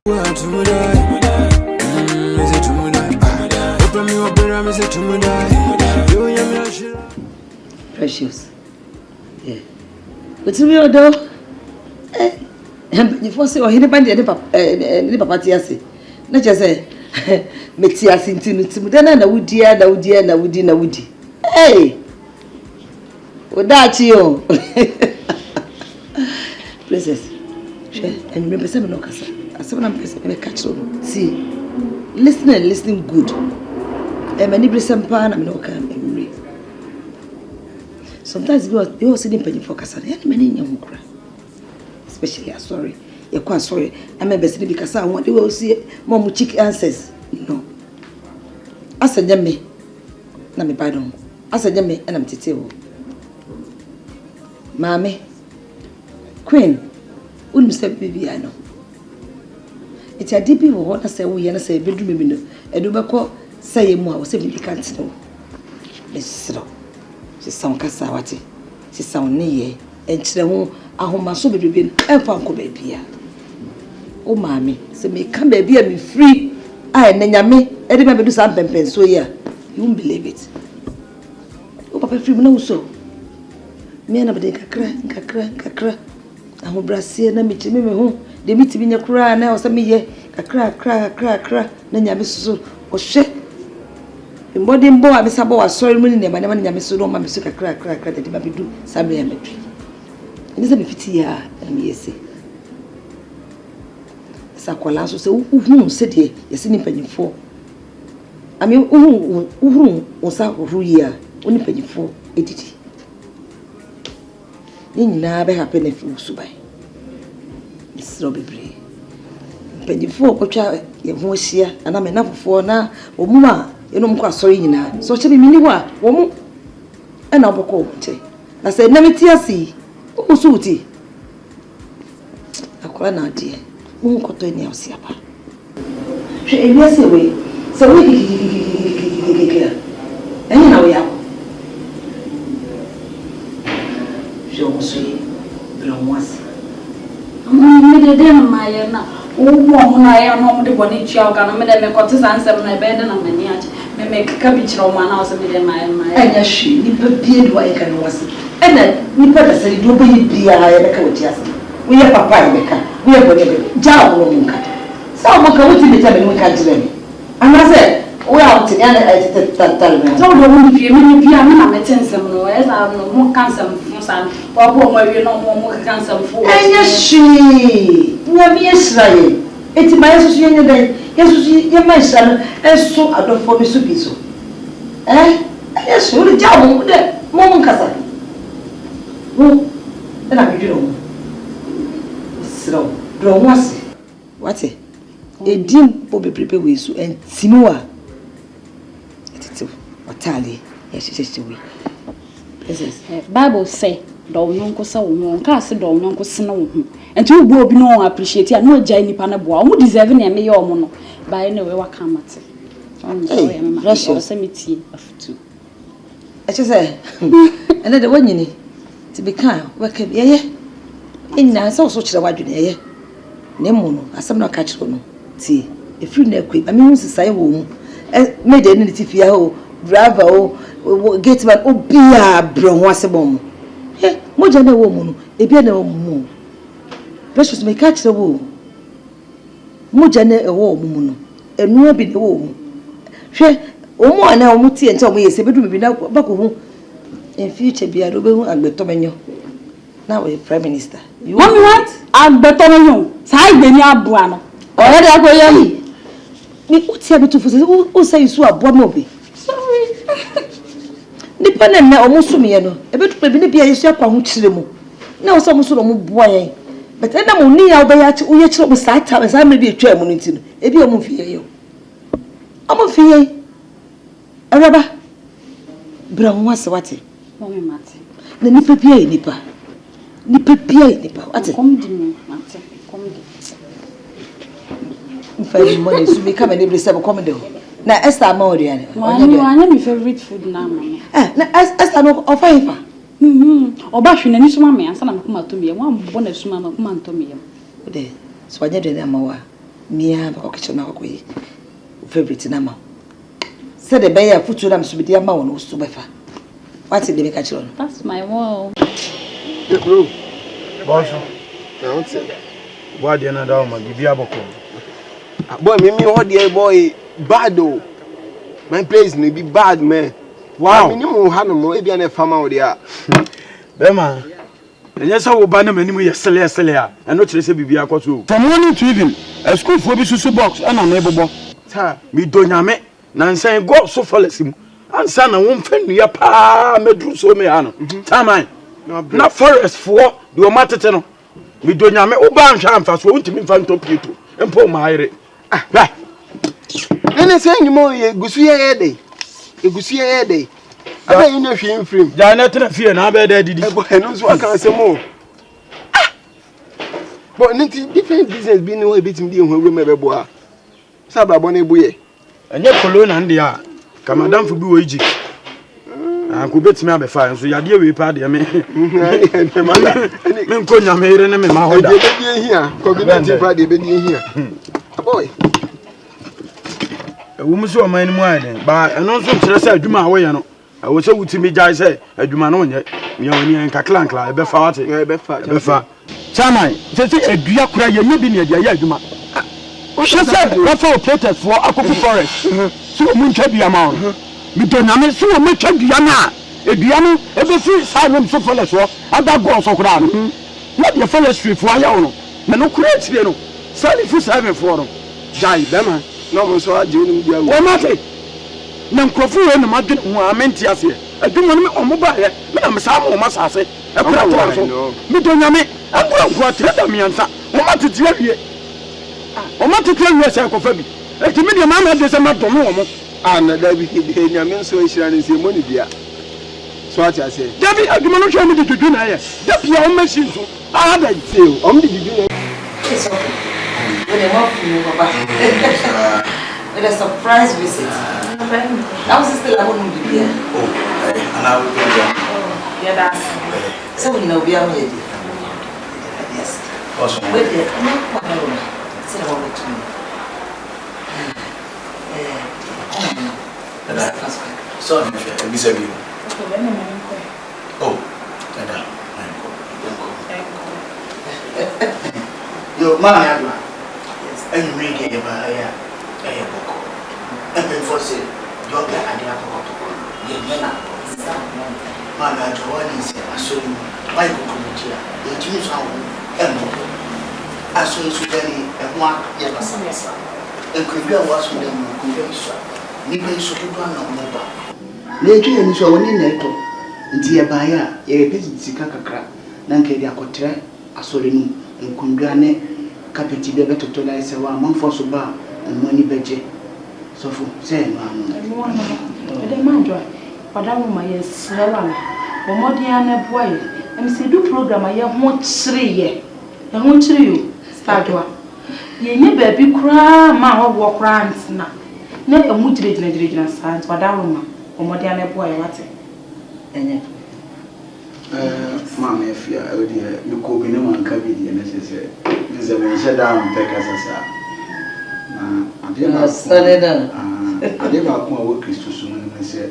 Precious. Yeah. What's the real though? You first say, oh, he depends on the papa Tiasi. Not just say, Metias into Timudana, na woody. Hey! With that, you. Princess, and remember, seven no cassa. As someone I'm pressing a catch on. See, listening good. And many blessing pan, I'm no can memory. Sometimes you are sitting penny for cassa, and many young cry. Especially, I'm sorry. You're quite sorry. I'm a best because I want you will see Mom chick answers. No. I said, Jemmy. Let me pardon. I said, Jemmy, and I'm Titio. Mammy. Queen. Wouldn't say baby, I know. It's a deep people want to say, we and say, bedroom window, and do back say more, or say we can't know. Let's slow. She's some cassawati. She's some near, and she won't. I want my soul to be and Fanco baby. Oh, mammy, so me come baby and be free. I and then me, I remember do something, so yeah, you won't believe it. Oh, Papa, free no so. Me and a kakra. I will brassier and meet me home. They meet me in your cry now, some me, a cry, then you miss so or shit. In body and boy, I miss a boy, sorry, money, and my name is so long, my miss a cry, that you might do some remetry. It isn't a pity, and me say. Saqualasso say, who said ye, you're sitting penny for. I mean, who was out of here, only penny for 80. You never happen if you survive. It's Robbie. Penny for, which I won't see, and I'm enough for now, or Muma, you know, quite sorry now. So shall be meanwhile, woman, and I'll call. I said, never tear see. Oh, Suti. I call an dear. Who got to any else? She is away. So we and you know, yeah. She almost say, belong once. I'm going to do my now. Oh, woman, I am home to one each young and I got to answer my bed and I'm a make cabbage or 1 house a million my and she appeared why I can was. And then we put us a do be a just. We have papa Becca. We have whatever. Job woman. Some can we tell me we can't do them. And I said, we are together at that time. I told her if you mean if you are not a some noise, I have no more cancer for some, or you know more cancer for. And yes, she, never Israel. It's my association day. Yes, you my son, and so I don't for me to be so. Eh? Yes, you're the job with that moment, Casa. Well, then I'm doing. Draw once. What's it? A dim will be prepared with you and Simua. It's what tally. Yes, she says to me. Bible say, don't know so, cast a dog, no snow. And you will be no appreciate it. No Jenny Panaboa, who deserving a mayor mono by any way what come at it. I'm Russia's cemetery of 2. I just say, and then the one you need to be kind. What can be? In so such a wide day. Nemono, as some not catch on. See, if you never quit, I mean, say, womb, made any tifia, bravo, get my obia, bro, once a bomb. Eh, more than a woman, a beer no more. Precious may catch the wool. More than a woman, and no be the woman. She, oh, more now, Mutti and tell me, a bedroom be now back home. In future, be a robe and betomano. Now we're Prime Minister. You want me what? I'm better than you. Side the near Buano. Already I go young. Me what's able to who say you saw a bomobi? Sorry. Dependent now almost to me, a bit to be a shop on which the moon. Now some sort of boy. But then I'm only out by at which was sat as I may be a chairman into. If you're moving, I'm a fee. A rubber. Brown was what? Mommy Matty. The nipper pia nipper. Nipper pia nipper. What's it? Come to me, Matty. Come. If I money to become an every 7 commodore. Now, Esther Morian. I am my favorite food now, mammy. Esther no of favor. Or bashing any swammy and some come to me. 1 bonus mamma come to me. So I did a mower. Mia, kitchen, my favorite number. Said the bear put you them to be the amount of Subefa. What's in the catch on? That's my wall. Boss, what the other man give you a book? Boy, me what dear boy bad though. My place may be bad, man. Wow, minimum had no more than a farmer there. Bema, and yes, I will ban them anyway. Celia, and not to say be a quarter. From morning to evening, a school for Bisu box and a neighbor box. Me don't yame, Nancy go so follows him. And son, I won't fend me a pa, me do so me ano. Time, not forest for do a matter. Me don't yame, Oban Chamfas won't me find top you too, and pull my ah, then I say you more, you go see a day. You go see a day. I don't know if you're in frame. Janet and fear, and I bet I did it. But I know so I can't say more. But nothing different business being no bit in the room ever boy. Sabra Bonnie Boye. And yet, Cologne and the are. Come down for Blue Egypt. I could bet me up a fire, so you're dear with party. I mean, Conya made an enemy. My hold here. Cognitive Friday, be here. Boy. A woman saw my money, but and also to do my way. I was so to me, Jai say, I do my own yet. You know, and Caclancla, a befart, a befart. Samai, a dear cry, you may be near the Yaduma. She said, what for protest for Obofour forest? So much of the amount. We don't know so much of the Yana. A piano, every free silent so full as well, and that goes so crown. Not your forestry for Ayano. No creates you know. Sally for 7 for them. Jai, them. No, so I do. What matter? Nankrofu and the margin who are meant to say. I do want me on mobile. I'm some must I say. I put a me don't know me. I'm going to tell me answer. What matter to tell you? What matter to tell you? I go for me. Let me the man has a matter no and there be the mean so is running money there. So what I say. David, I do not show me to do now. That's your machine. I had a deal. Only did you It's okay. When they walk you, Papa. With a surprise visit. That was still a woman be here. Oh, and I will be there. Oh, yeah, that's so we know we are ready. Yes. Awesome. Wait there. No, sit down with me. So, if you say, oh, your man, yes, and you make it by a book. And before say, you're the idea of the men. Man, Adjoa is a sorry, my community, it is our and I saw you very and one yes, and could be a was with them, could be so. Nipa so to do na mobile. Na etu eni so woni na eto. Nti e baaya ye pezi sika kakra na nke dia kotre asore nu nkundwa ne carpet be betoto na ise wa manfo so ba money beje. So fu say no anu. E de manjwa. Padamu ma ye srewa na. Bomodi ana boy. Em se du program ye ho kire ye. E ho kire yo. Stadwa. Ye nye baby kra ma ho wo kra ntina. Na emu dire sant wadawoma omode ane boy wate enye mama efia odi me ko bi ne man ka bi die na sese nze me she down peka sasa na ade ba Saleda ade ba ko wo Kristo so no se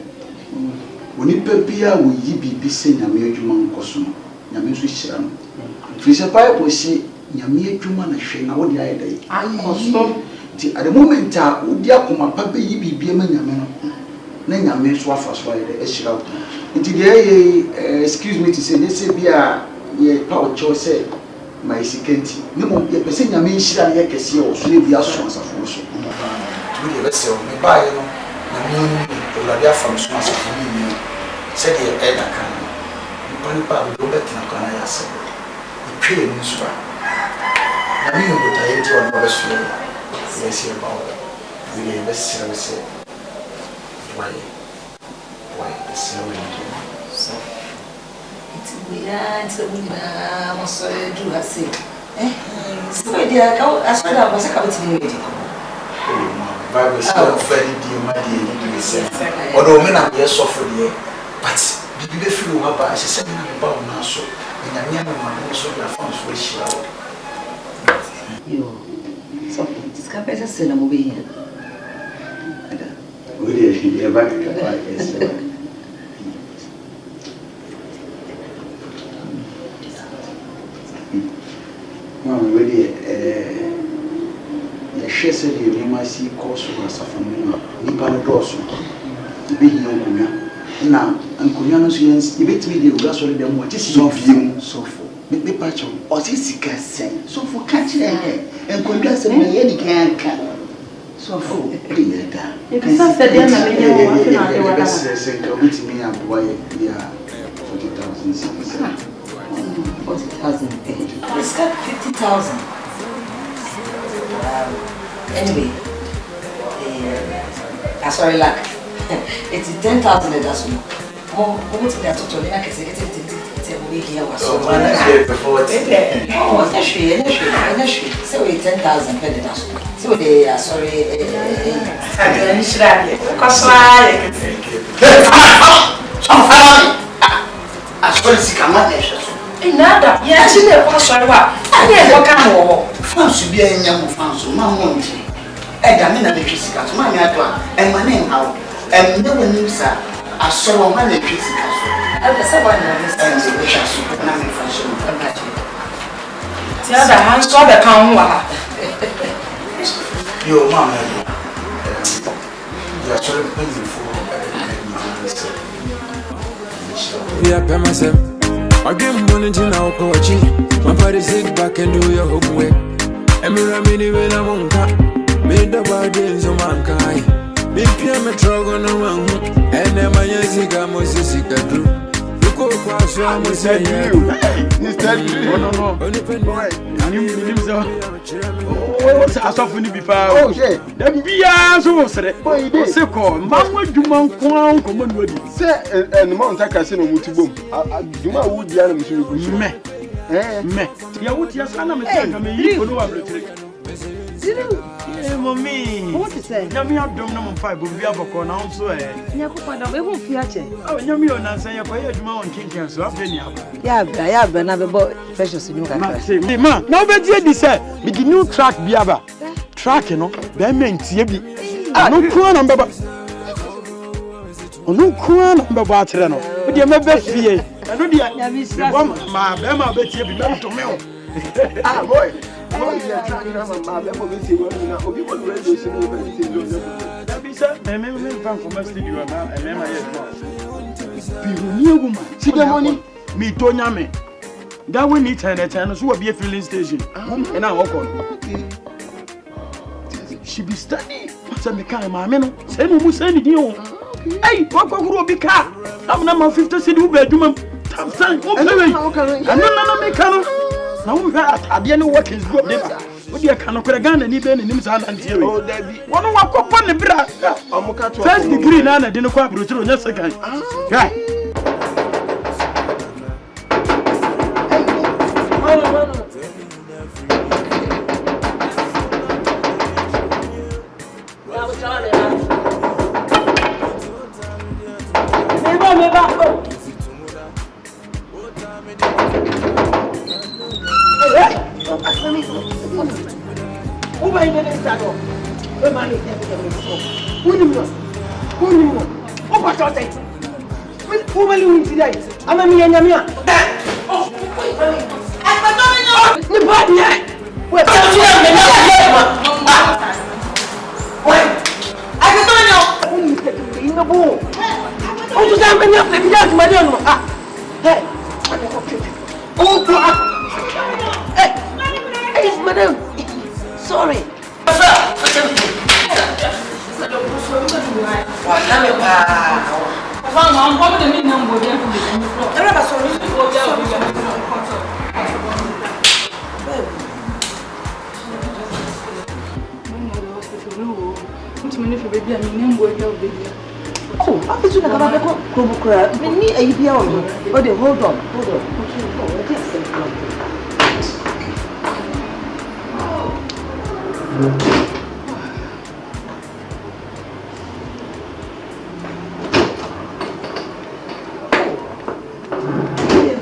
woni pepia wo yi bibi se nyame adwuma nkoso no nyame so hyira no fi se bible si nyame adwuma na hwe na wo de aye dai akoso at the moment, would ya come up a baby be a man, then your men swaff as well as she out. Excuse me to say, they say, be a power choice, my second. No more, you're saying your men shall I can see or slave your sons of also. To be a vessel, me buy you, the mean, from Smas of me, said the Edda can. You probably probably go back to Nakana, said, the tree in Sra. I mean, what I ate on the rest. Yes, about the best service. Why the snowy so it's we must do as say. So dear, as well as I come to me. Oh, Bible is so very dear, my dear, you say. Although men are yes, suffer the but did you feel about she said about now so in a young man also the funds which she out. You. So, this can better send a movie here. We are back. Mom, really, she said you might see course for us from Nippon Dosso. Be here, now, and Koreans, you bet me the gas already them what is so few, so for the patch or this can so for catching and Koreans and any can. So for it is not the end of the me and why we are 40,000 citizens. 40,000. It's got 50,000. Anyway, sorry, luck. It's 10,000 a dozen. More to that total. I can say it's a week here. So, oh, that's true. So, 10,000 per dozen. So, they are sorry. Nada, yes, in the pastor. I never come over. France be a young France, Mamma. Edamina electricity, Mamma, and my name how, and no one knows that I saw my electricity. I was someone understands which I should not be fashion. The other hand saw the town. Your mamma, you are sorry for we are myself. I give money to now, coach. My body sit back and do your homework. And me ramini when I won't come. Made the bodies of mankind. Big PM Trogon and then my Yasiga Mosisica do. You go pass your Mosai. What's a soft before? Oh, yeah. Then be as was it. So called Mamma Duman Kwan common with it. Say, and Mount Casino Mutiboom. Do my wood yam, me. Yeah, what your son Mommy, what is it? Yami have done number 5, but we have a corner also. Yakupada, we won't feature. Oh, Yami on answer your quiet man king can so I've been here. Yeah, but another boy, precious in you. Man, now, but you said, with the new track, Biaba. Track, you know, that meant Yabi. No crown number. Oh, no crown number, Batrano. But you may be fear. I know the woman, my Bama, bet you be back to me. Ah, boy. Oh, you are trying to have a mother for me to work now. If you want to read this, that be said, I remember from my studio and I remember you woman. See the money? Me, Tonyame. That we need 10 and so will be a filling station. And I walk on. She be studying. What's a mechanic, my men? Send who send you. Hey, what will be car? I'm number 50 city bedroom. Time, okay. I'm not a mechanic. Now we got at the end of what is good. What you cannot put a gun and even in himself and theory. Oh, Debbie. One walk up on the bra. First degree, Nana didn't quite brutal. Yes, again. Hold on.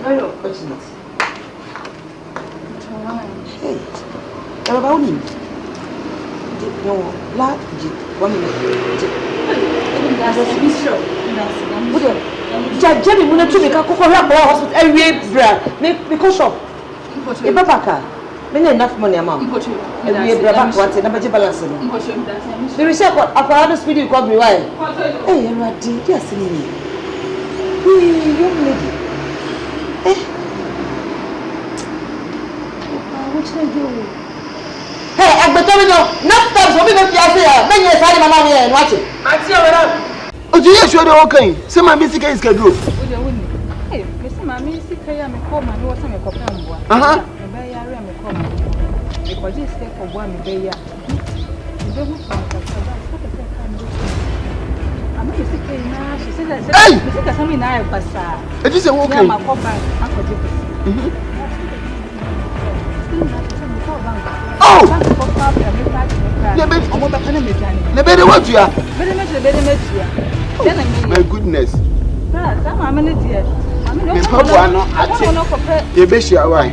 Very unfortunate. Hey, about him. no, la, 1 minute. Jenny, when I took a Coca-Cola hospital every bra, make a shop. A babaka. Many enough money amount. And we have once in a major balance. The research what apparatus speed you call me why? Hey, you're a dear, yes, young lady. What should I do? Hey, I'm telling you, not times for me to be here. Then you're telling my mom here and watch it. I see you. Oh, do you sure they're okay? Say my music is scheduled. Hey, Mr. Mammy, see, I am a common, who was a copy. Because this step for 1 day. You don't want to I'm not sick now. She said, hey, because I'm in I Bassa. It is a walking. My papa, oh, the better what you are. My goodness. You bet you are right.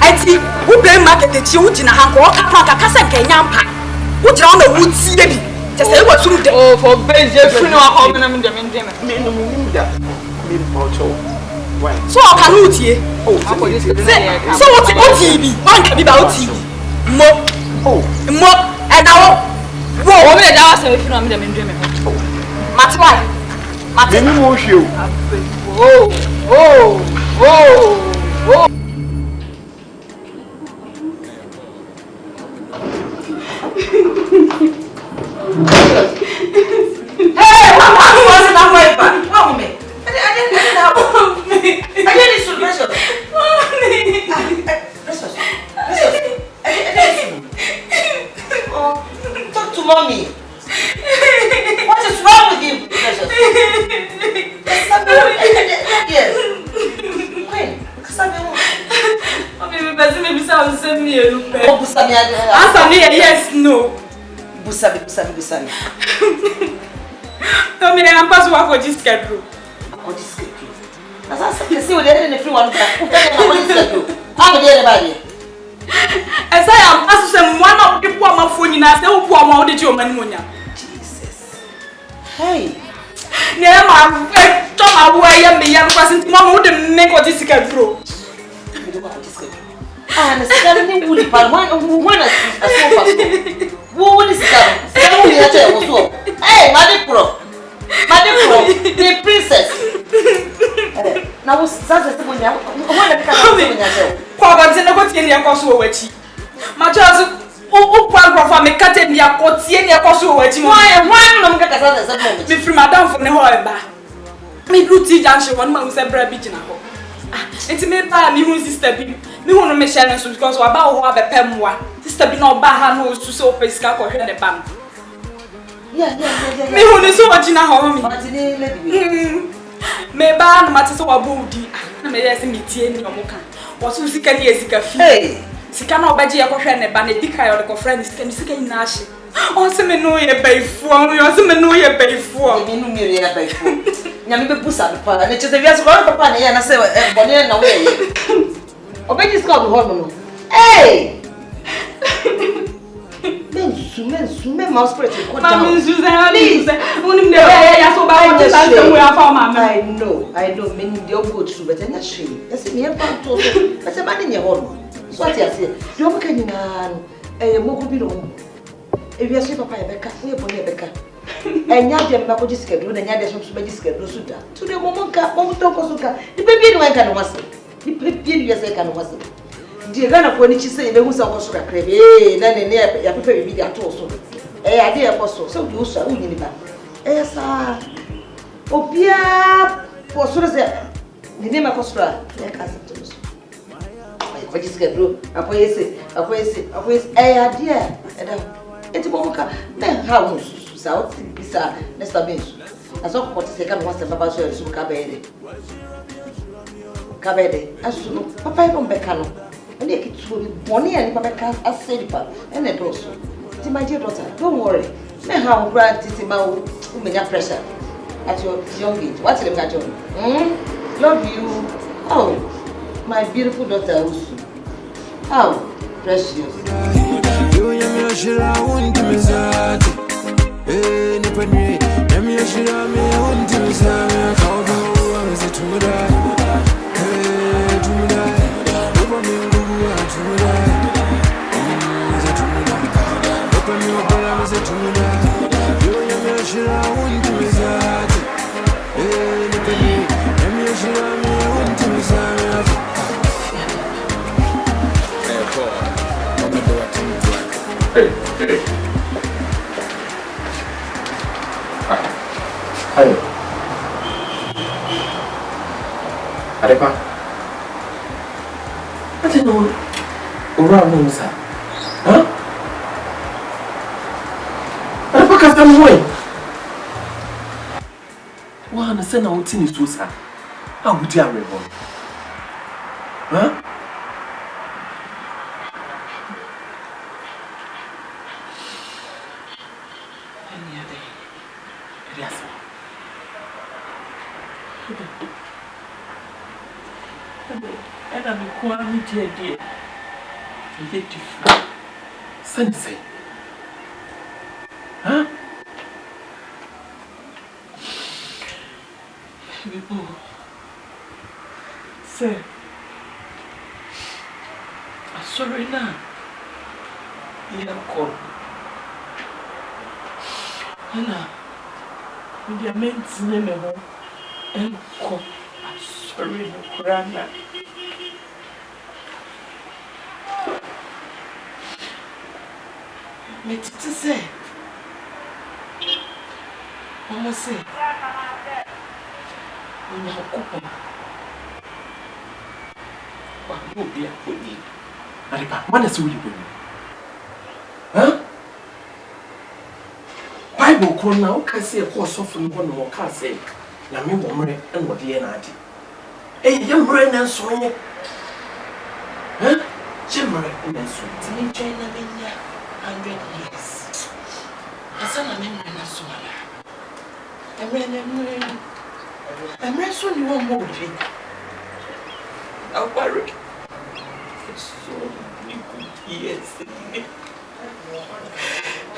Eti, who blame market the children and walk up like a castle Kenyampa. Who drown the wood see baby? Just say what's wrong. Oh, for Benji, you know, how many of them in them. So I can root ye. Oh, so what's TV? One can be about TV. Mo, and now, whoa, we are saying if you know them in dreaming. Matwai, Martin, oh. Hey, Mama, who was it? I'm right back. What me? I didn't have me. I didn't so precious. Oh, talk to mommy. What is wrong with you, precious? Yes. Wait, mommy, maybe someone send me a look. Oh, Busami, answer me yes, no. Busami. No, me I'm pass work for this schedule. For this schedule. As I see what they in the free one. How many everybody? As I am asking one of the poor my phone in us, they will pour more the German money. Jesus. Hey. Yeah, my Tom away and me young person mom would make what this schedule. I understand the woody part one a sofa. What is that? Hey, Madame Pro, the princess. Now, what's that? I want to come yourself. Papa, I'm not going to go to Wechi. My child, who from a cat in your court, see any cost over Wechi. Why, I'm going to get from Madame from the Hoeba. Me blue tea junction, one man who said bread beach in a hole. It's me, me who's sister. Me who no Michelle because about who have a pemwa. Sister be no baha knows to so pay scalp or the bank. Yeah. Me who is so much in a home. Me ban matters so abudi. May I see me tea in your mocha. What you see can hear Sika Hey, Sikano Baji, a friend, a bandit, or friend, can see Nash. Also, me know you pay for me, also, me know you pay for me. You pay for Yamibu Pusa, and it's just a yes, Papa, and I say, Bonnie, no way. Obey this called hormone. Hey! Men, mouse pretty. I know, many the old good to better than she. That's in your part, but a man in your home. So I say, you're working a Mokubido. If you are super pie, Becca, we are Becca. And Yadim Bakoji schedule, and Yadim schedule Suda. To the Momonka, Momotokosuka, the baby no one can was it. The baby, yes, I can was it. Die Ghana for Nichi say, who's a was a crave, then near your prefer be at all. I dear apostle, so you shall win it. Yes, Opia, for so as the name of Costra, their cousin to us. I just get through, a voice, eh, dear, and it's Boca, then how south, Mr. Nesta Bench. As of what is a come once a papa shows to Cabede. Cabede, as soon Papa from Becano, and they get to Bonnie and Papa as Sedipa, and a also. My dear daughter, don't worry. May how grand it about many pressure at your young age. What's the matter? Love you. Oh, my beautiful daughter. How precious. Ayo. Adepa. Ati no ora no sa. Huh? Adepa ka sa mo e. Wa na se na uti ni so sa. A budi amebo. Huh? Dear. Sensei. Huh? People say, I'm sorry now. You have called. Anna, with your men's name and call. I'm sorry, no Kurana. Me titi say, Mama say, when you cook, what will be a good name? Ariba, what is really good? Huh? Bible call now can say a horse of one more can say, Yami woman and what the energy. A young brain and swing. Huh? Jimmer and swing. China 100 years. I said, I'm in my soul. I'm ready soon. You won't move it. I'll worry for so many good years.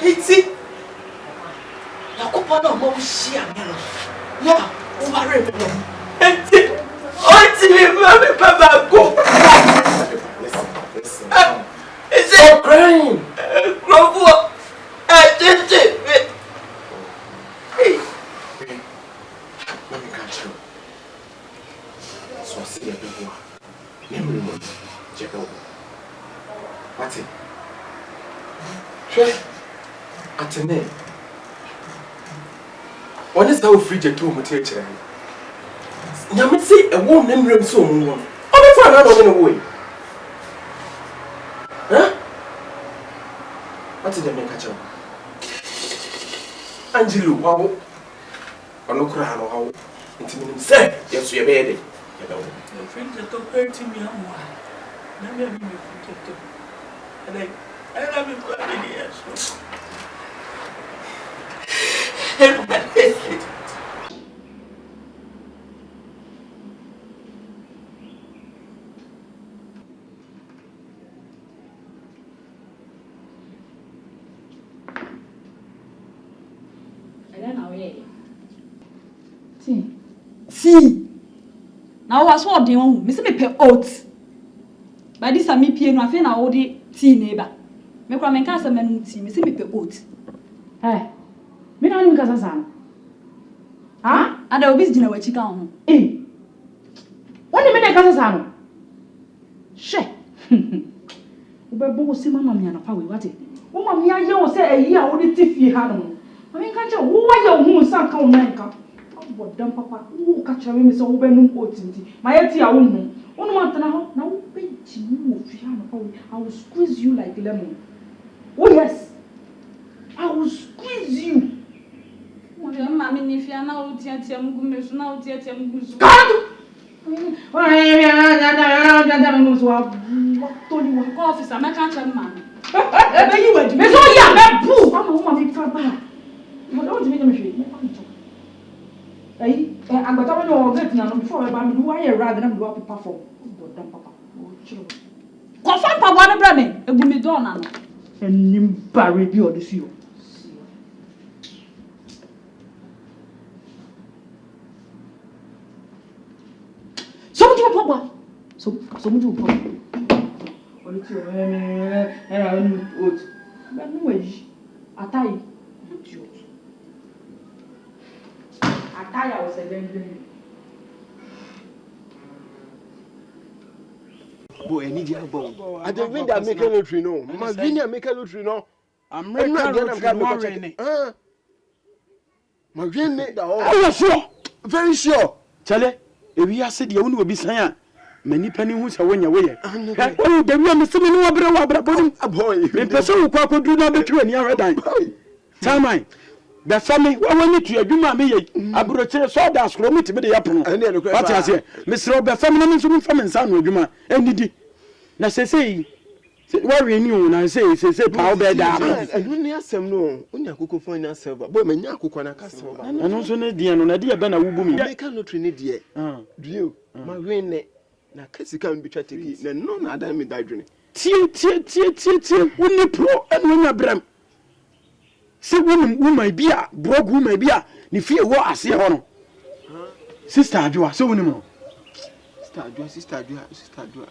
It's it. Now, Kupana, Mom, she and you. Yeah, worry. It's it. Oh, Papa, go. Listen. Is it crying? Grow I did it. Hey. Let me catch you. So I see a big one. Memory money. Check out. What's it? Sure. At the name. One is how free the two material. Now, say a woman named so one. Oh, that's not away. Huh? What did they make a job? Angelo, how? I'm not crying or how? It's me, say, yes, you're ready. Your friends are hurting me. Let me be protected. And I love you for many years. See. Now what's what they want? Me say me pay oats. By this time me pay no afi na wo de tea neighbor. Me kwa me kan say me tea, me say me pay oats. Eh. Me na ni kasa sa. Ha? Ada obi gina wachi kan ho. Eh. Woni me na kasa sa no. She. Ubebo si mama mi anapa we wate. Wo mama mi aye wo se eyi a wo de tifie ha no. Mami kan che wo wa ye hu san ka wo nan ka. Abo dam papa. Wo ka che me se wo be nu ko tinti. Ma ye ti a wo hu. Wo no antana ho na wo be ti wo fi ha no pa we. I will squeeze you like lemon. Oh yes. I will squeeze you. Mami ni fi ana wo ti atia mgu mesu na wo ti atia mgu su. Officer, my country man. You went to me. So, yeah, boo. I'm a woman. You don't make me. I'm going to go Vietnam before I'm doing a rather than go up to perform. Confirm Papa Brandon, it will be done. And you bury you this year. So much Papa. So much Papa. Ataya was a then. Boy, I need your bone. I don't mean that make a lottery, no. Must be near make a lottery, no. I'm not going to my dream made the whole. I was sure, very sure. Charlie, if we are said you will be saying. Many penny who's a winner way. Oh, the woman is something about a boy. The person who could do not betray any other time. Tell me, the family, what we need to do, mammy. I brought a soda scroll to be the apple. What I say, Miss Robert, family, from and son with you, and did. Now say, what we knew, and I say, power bed. And when you some no, when you could find a server, but when you could a castle, and also the idea, Ben, I will be. I cannot read it. Do you, my rain? Na kasi kan bi twateki na no na adan me dadwene tie woni pro eno nya bram se woni woman bi a brog woman bi a ne fie wo ase ho no sister Adjoa se woni mo sister Adjoa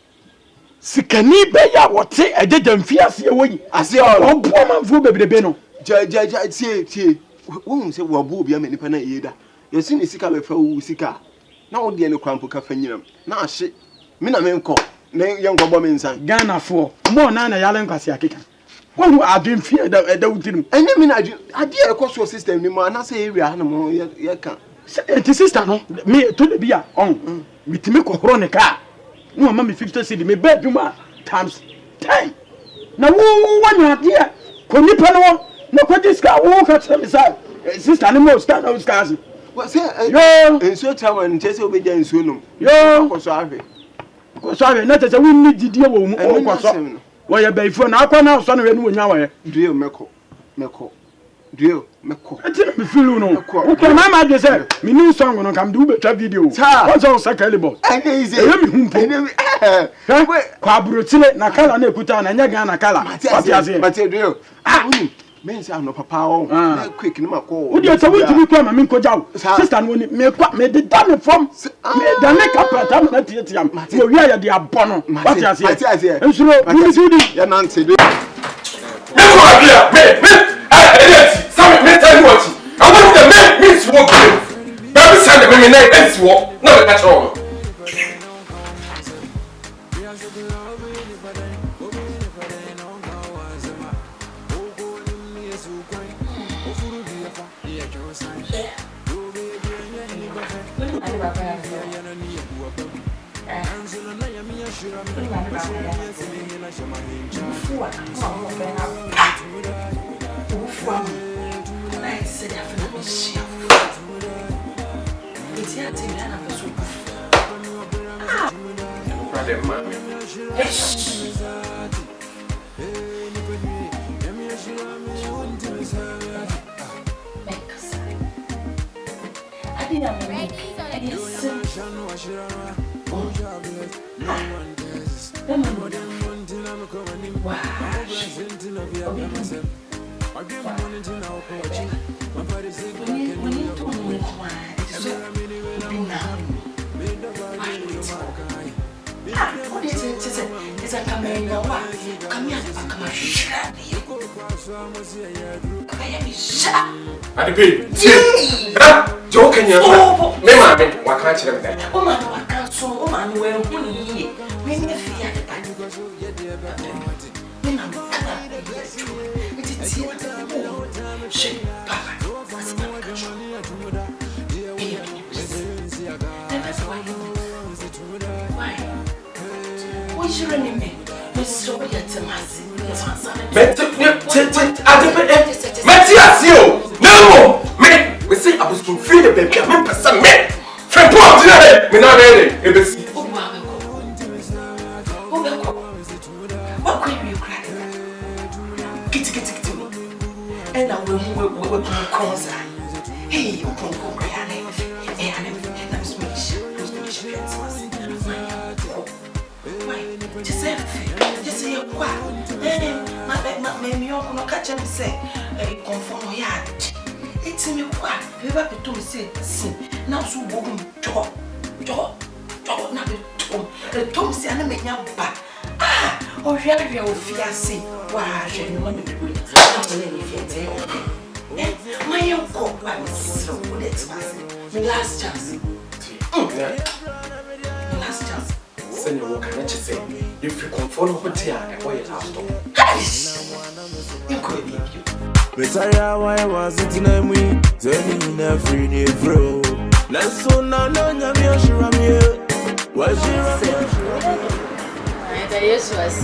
sikani be ya wote ejejam fie ase wo yi ase ho bo manfo bebrebe no ja tie wo se wo bo bi amani pa na yeda yesi ni sika be fa wo sika na wo de ne kwampo ka fa nyinam na ahye mina menko na yenko bo mensan Ghana fo mo na yale nkwase akeka wonu adwen fie da wutirim enye mina ade ekoso system ni mo anase area na mo ye kan enti sister no me to de bia on mitime kokoro ne ka no mama me 50 cedi me bed ma times 10 na wo wanu ade ko nipa no na ko diska wo ka tell me say sister ni mo stand out scars what say yo enso tawa nche se obeja enso no yo ko so afi sorry, not as a winning deal. Why a bay for now? Now, son of anyone now. Deal, Meko. Deal, Meko. I tell me, feel no. Okay, Mamma just said, me new song when I come do better video. What's all sacrable? And easy. Quabrutile, Nakala, Nekutan, and Yagana Kala. But you do. Means I'm not papa. Quick, no call. Would you tell me to become a minko job? Sister, when it made the damn from the makeup at Amatiam. So we are the abono. What I say, and so you're Nancy. Some may tell you what. I want the man means walk. Baby, send the women and walk. No, that's all. children me. Miss so yet to my no, me, we say I was to free the baby, I'm a person, me. From poor today, me not ready. What could you cry? Get to me. And I will cause hey, you can't go cry. Just say what? My no catch and say, a conform yard. It's me what? We were to say, sin. Now so woman, jaw, not the Tom say, and make your back. Ah, or really, your fiancé. Why, you want to do it? My uncle, I'm so good at my last chance. Last chance. Send your work and say, if you can follow what you are, why you have to. You could be you. Messiah, why was it in a way? Turning every day, bro. Let's so now, no, you're sure I'm here. What's your yes, was.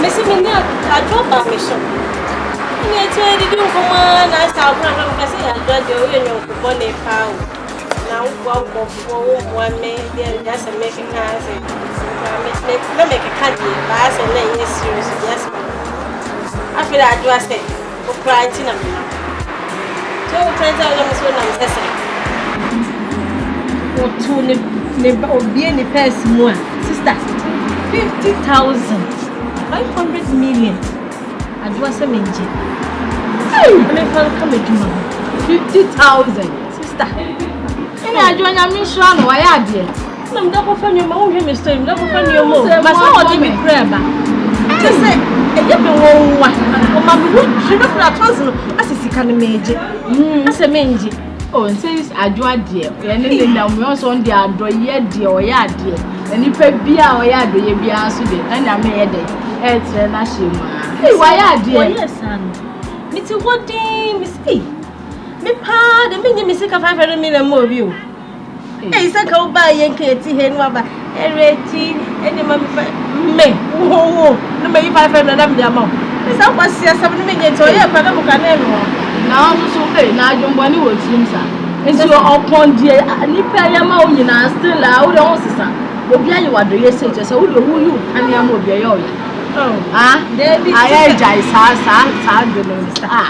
Missing me, I drop my mission. It's ready to come on. I saw I say, I got your bonnet pound. Now, Obofour, 1 million, just making us not make a candy, pass and lay is serious. Yes, I feel Adjoa said, for crying in a minute. 2 friends are almost when I'm saying. Or be any person more. Sister, 50,000, 500 million. Adjoa said, I'm a come to 50,000, sister. And I join a mission. Why are you? I'm double from your mom, Mr. Double from your mom. My son will be crab. Just say, you know what? Mamma, she don't have thousand as a can imagine. As a mangy. Oh, and says Adjoa dear. And then we also on the Adjoa dear or yard dear. And if a beer or yard, you be answered, and I made it. It's a national. Hey, why are dear? Yes, son. Mr. What day, Miss E? Me pa, the minimum is 500 million more view. Hey, it's a go by Yankee, and Wabba, and Reggy, and the mammy, me. Oh, no, maybe 500 of them. Miss Alpha says 7 million, so yeah, but I can't. Now, so hey, now you money will seem, sir. And so upon dear, Nipa Yamau, still loud, also, but you are the yes, so who you and Yamu be your. Oh, ah, I jai Mr. Ah,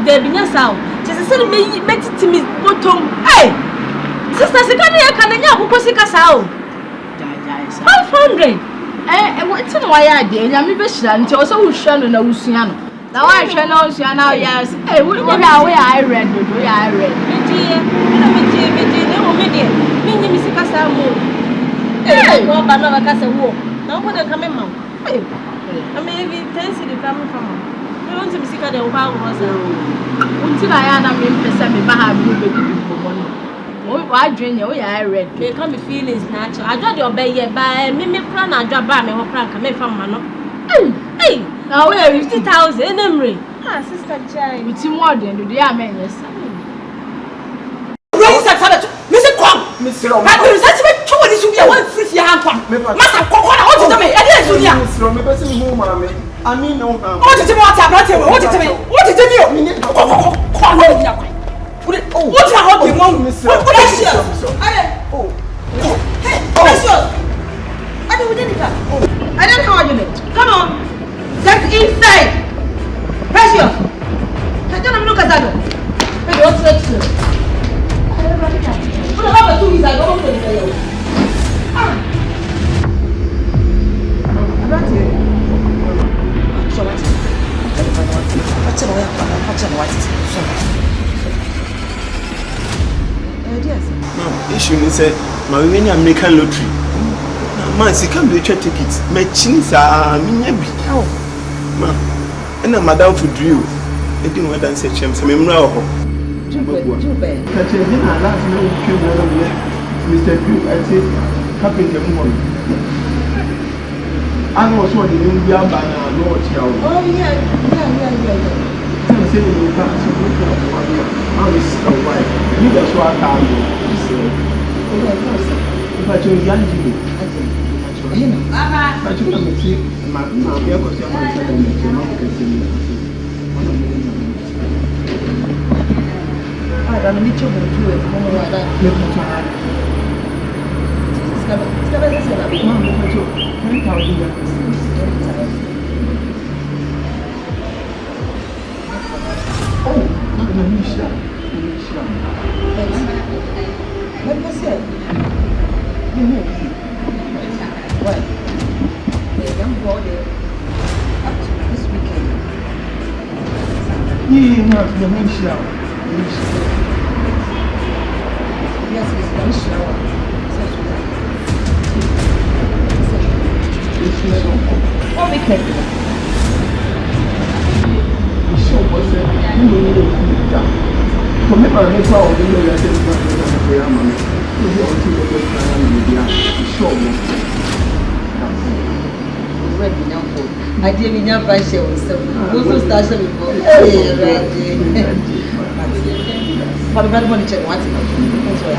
there be no sound. Just a me met it to me, bottom. Hey, sister, can you go see Casao? 500. Eh, what's in why I did? I'm a bit also shun and Luciano. Now I shall know Luciano, yes. Hey, what are I read? I read. Me, Mr. Casamo. Hey, go by another castle. Now, what are coming, mom? I may be fancy to come from. I want to see the power was until I am in the same baby. Why drink your I read? They come feelings natural. I don't obey ye by me plan. I drop by me or prank come from Mano. Hey, now we are 50,000 in Emery. Ah, sister Jai, with you more than the amen. Yes, Mr. Kwam, Mr. This will be a one free hand. Master, what to me? I mean, no, what is the matter? What is it? What is the what are you want, Mr. Precious? Oh, hey, Precious. I don't know. I don't know how you live. Come on, get inside. Precious. I don't look at that. Hey, what's that? What about the 2 weeks I don't want to tell you? Issue is my winning American lottery. Man, she can't be a tickets. My chins are maybe. Oh, and I'm madame for drill. I didn't want to say, James, I'm Mr. Drew, I say, Captain Moon. I know what you didn't be a banner, Lord. Oh, yeah. say you can't so look at one. How is a wife? You just want to but you're young, but you can see my because you're my son and you're not considering. I don't need to do it. I didn't even buy share with some. Also, station before. Hey, Reggy. But the money check what's it? That's why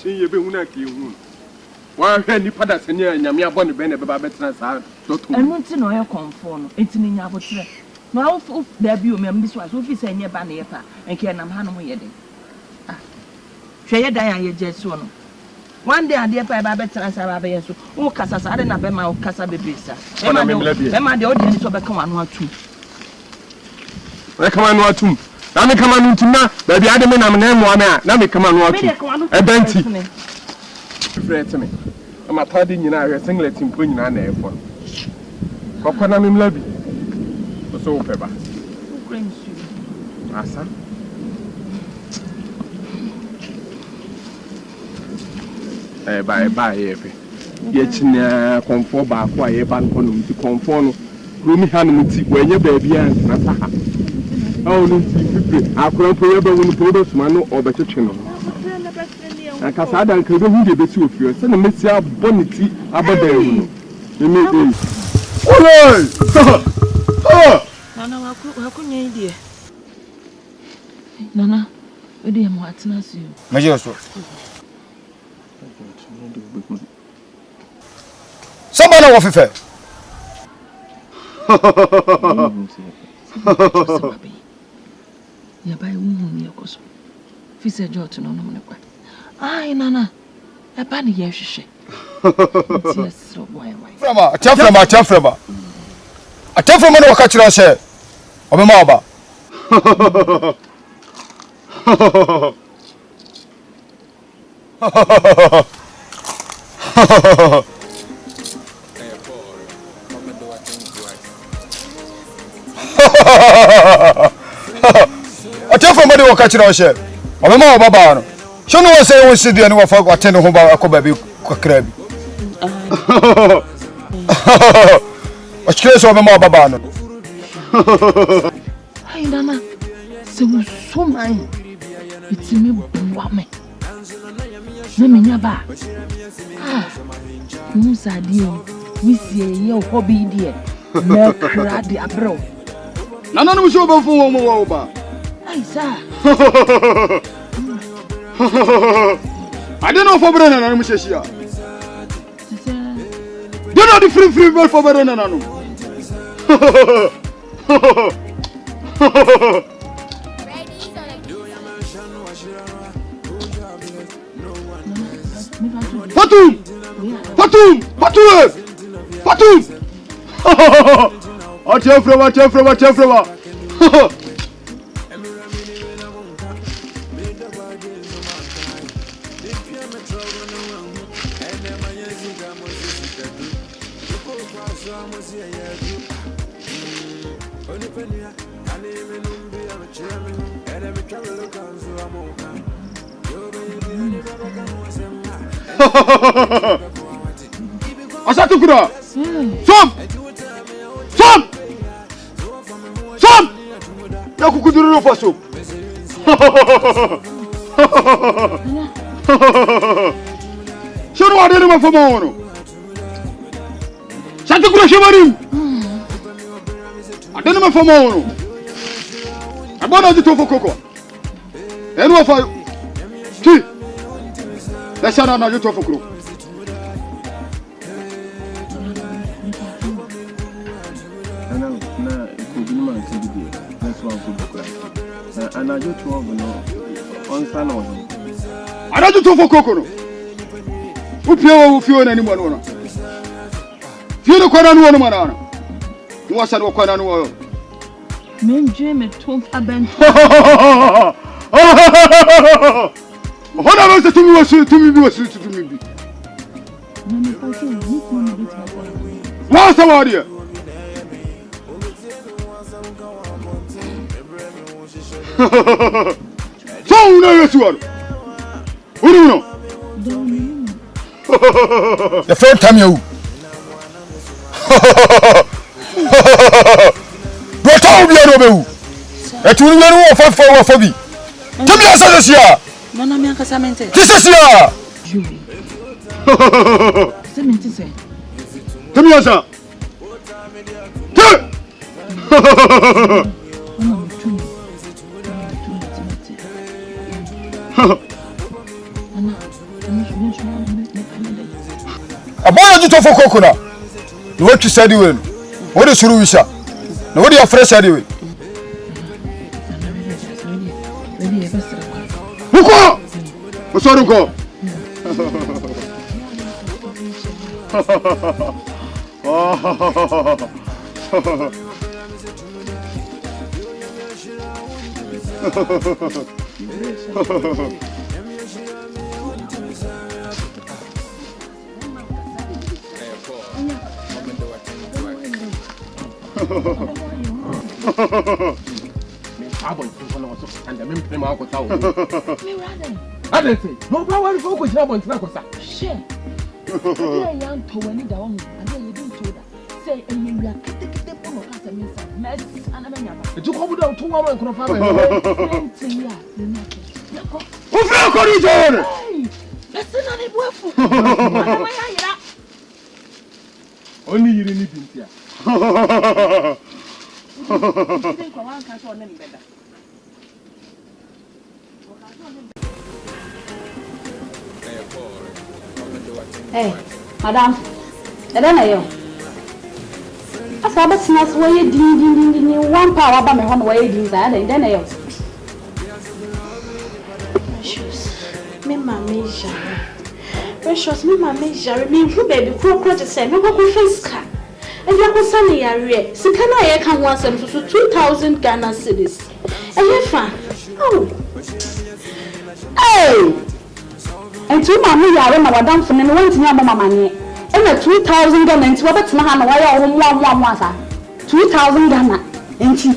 You be una ki hu. Wa hwe ni pada senya nyame abɔ ne bɛ na bɛba bɛtena saa dɔto. Ɛno nti na ɔyɛ konfo no. Enti ni nya abotre. Na wo da bi o mem bi so aso fi sɛ nye ba na yɛ pa. Enke nam ha no mo yɛ de. Ah. Hwɛ yɛ dan ya gye so no. One day ade pa ba bɛtena saa ba bɛyɛ so. Wo kasa saa de na bɛ ma wo kasa bebe sa. Bɛ ma de o de ni so bɛka wa no atum. Bɛka wa no atum. Na me kama no ntima ba bi ade me nam na mo ame a na me kama no atum. Ebanti. Frɛ me. Ama tade nyina ahwɛ singlet mpo nyina na ɛfɔ. Kokɔ na me mla bi. So wo pɛba. Asa. Ba yefe. Ye china konfo ba ko aye ba nko no nti konfo no. Romi ha no nti wenye ba bia na saha. Oh no nti fifi. Akora mpo ye ba wonu podo suma no obetwetwe no. Aka sa dan ka be hu de beti ofio. Se na mesi aboniti abodan mu no. Me Oloi! Nana wakunya idea. Nana, we dey mo atena so. Meje so. Somebody wo fefe. Ya bai wu ni yakoso. Fi se jot no no ne kwa. Ai nana. E ba ni ye hwehwe. Yes, so boy. Frama, ataframa. Ataframa no waka kira se. Obema oba. Ataframa no waka kira se. Obema oba ba no. So no say won sidi ani wo fa atene ho ba akoba bi kakra bi. Acho que obema oba ba no. Ai nana. Se wo so man. Itimi bua me. Na menya ba. Ah. Musa dio. Wisie ye hobby die. Na kra de abro. Nana no so ba fun wo ba. Ai sa. I don't know for Brennan and Mishia. Do not the free bird for Brennan. Patum! Asatukura! Som! Ya kukuduru no faso. Shono wa de ma fama wono. Santi kura shemarim. Adene ma fama wono. Abona di tofo koko. Enu wa fa. Ti. La shana na tofo kuro. Anajo 12 no on sana o. Anajo to for kokoro. Upia wo fio na ni mo no. Fio no kwana no mana na. Ni wasa no kwana no. Menje me to aben. Hona ba se tumi wasu tumi bi wasu tumi bi. Wasa wadiya. So una yesuaro. Uno. The first time you. Do tell me no be. Et you know for bi. Tell me asa this year. No na me akasa mente. This is year. Mente say. Tell me asa. Aboya ji to for kokuna. No what you said you will. What is suru wisha? No what you fresh anyway. Uko! Osoro ko. Abon kono waso anda me ma ko tawo. Ade say, no ba wari ko jira bon tina ko sa. She. Ya yan to wani da won, ade ye din to da. Say enyi ya kete pono ka sa me sa. Me ana me nyaba. E ko bu da to wa man kono fa ba. Mente ya, le na ko. O fra ko ri jore. Ese na ne buafu. Ana ma ya yira. Oni yiri ni bintia. Hey, madam. Eda na yo. Asa ba sinas wo ye din one power ba me ho no wo ye din za eda na yo. Me mama jare. Precious me mama jare. Me hu baby kro to say me go face ka. And you are sunny area. So can I can once and for 2,000 Ghana cedis. And you fan. Oh. Hey. And two mama yare na wadam for no one nya mama mane. And 2,000 Ghana nti wabetena ha na waya ho mo asa. 2,000 Ghana nti.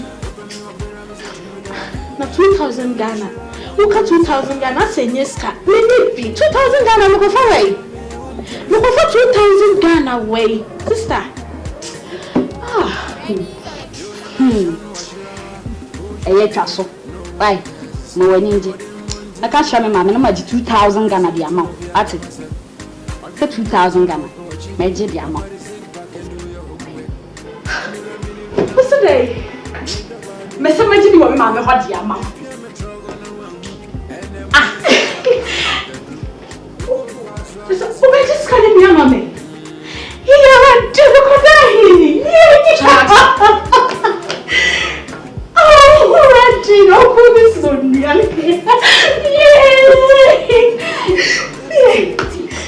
Na 2,000 Ghana. Who ka 2,000 Ghana say nyeska. Me need be 2,000 Ghana no go for way. No go for 2,000 Ghana way. Sister. Eye twa so. Why? No wani nje. I can't show me mama no ma 2,000 Ghana di amount. At it. For 2,000 Ghana. Me je di amount. What's the day? Me say me je di wo mama ho di amount. Ah. So me just calling me mama. Yeah, do look oh, Reggy, no goodness, no reality.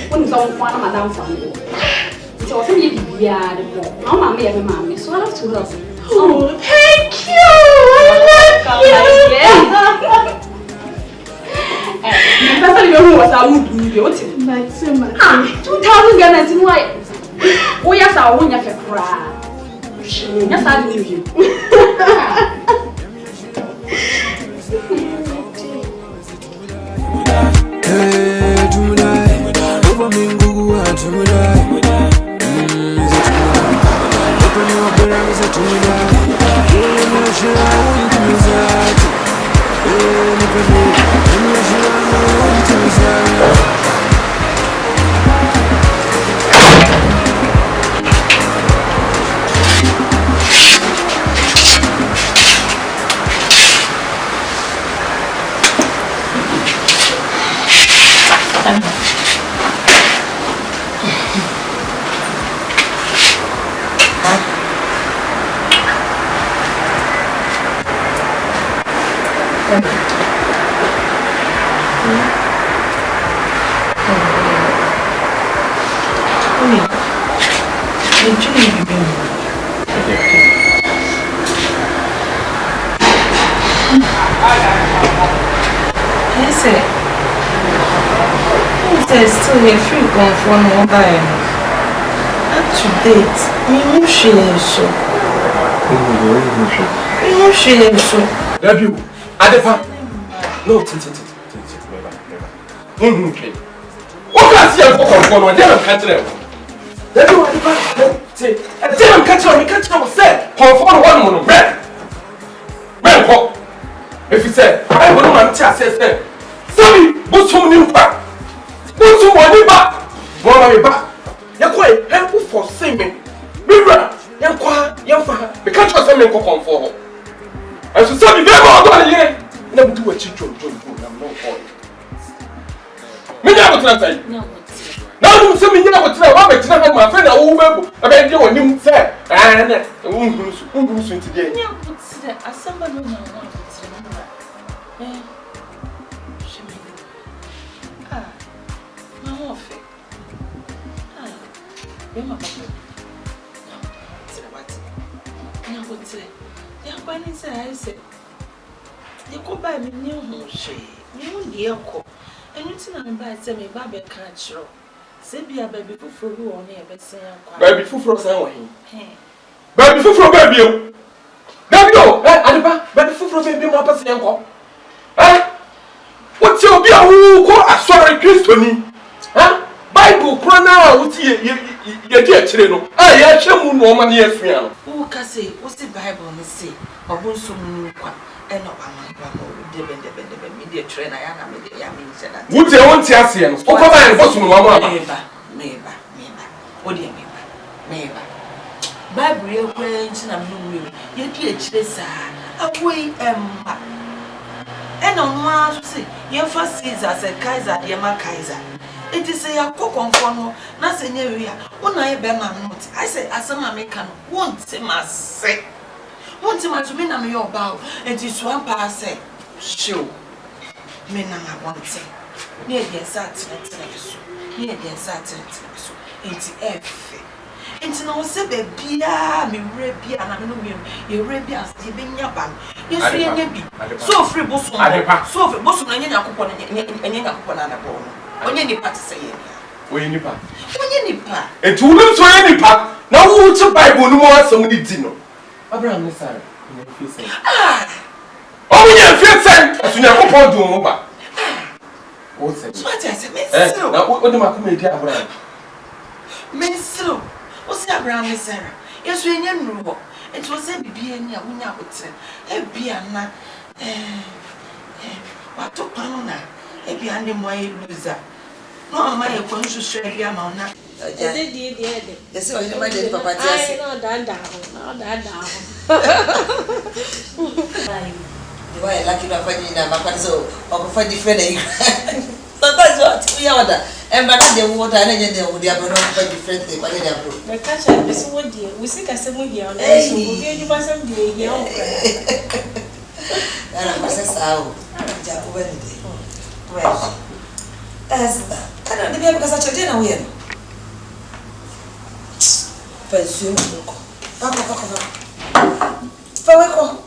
When is on one of Madame family? It's also me to be a no mammy every mammy, so I have to love. Oh, thank you. I love you. That's how you was I would do you. That's so much. 2,000 Ghana in white. Oh, yes, I won't have a cry. Yes, I believe you. I'm Still here free going for no buy. Up to date. Me share so. Me share so. Love you. Adepa. No, never. What can I see for no dey catch them. Love you Adepa. Say, I dey catch am say. Confirm one mo no bread. Men ko. If you say, I go no man tia say. Sabi, bo so ni pa. What's your money back? One back. You're helpful for singing. Mirror, you're quiet, you're fine. Because you're saying, come for her. And so, some people are going to never do what you do. I'm not for it. Me never tell you. Now, you say me never tell you. I'm telling my friend, I will be able to say, and who's going to get? I somebody know. Bema papa. Na wote. Ya kwani se ai se. Ye ko ba mi ni hu hwe. Mi hu de ekọ. Enu ti na me ba se me ba be ka chiro. Se bia ba bi fufuro bi wo na e be sen akwa. Ba bi fufuro san wo hin. Ba bi fufuro ba bi o. Dabi o, Adepa, ba bi fufuro ba bi mo pa sen akọ. What you be a who ko asori Kristo ni? Bible krona wuti ye di akire no ye ahwemu no ma ne afia no wo ka say wo si Bible ne say obunso mu kwa e no ba no de mi de akire na ya na me de ya me nse na wuti e wonti ase no wo ko ba ne bosu no ma meba wo de meba Bible ye kwa nchi na mu ye di akire saa akoi emma e no no aso say ye fa Caesar say Kaiser de ma Kaiser. It is a cook on phone, nothing area. When I bear my note, I say, as a American, won't say, must say. Won't say, to me, I'm your bow, and it's one pass say, show. Men, I want to say, near the Saturday, near the Saturday, into F. Into no say, baby, me rabia, and I know you rabias, you being your band. Yes, we are so free, bosom, so free, bosom, and you're not and you're not born. Onye nipa te say ye. Onye nipa. Enti wonu so onye nipa. Na wo che Bible no mo asem ni di no. Abraham ne Sarah, ne fi say. O mo ye fi say, asunya kopon do mo ba. O say. So what I say, Messi. Na o de makoma edi Abraham. Messi. O say Abraham ne Sarah. Yesu enye nuru ho. Enti o say bibia ni a wonya abotre. E bia na wato pano na e bia ne mo ayi loser. No ma ye kon so sure bia ma ona. Ede. Yes, o ma de papa ti ase. No danda ho. The way like you na na papa so o for different. Sometimes what we order and but the water and then we are not for different thing but they are bro. The catch up is what dear. We see kasemu here on so we be person dey here on. Na pasa sao. Ja ko bene dey. Well. Ana de bia because achoje na we no. Pension ko. Papa. Faweko.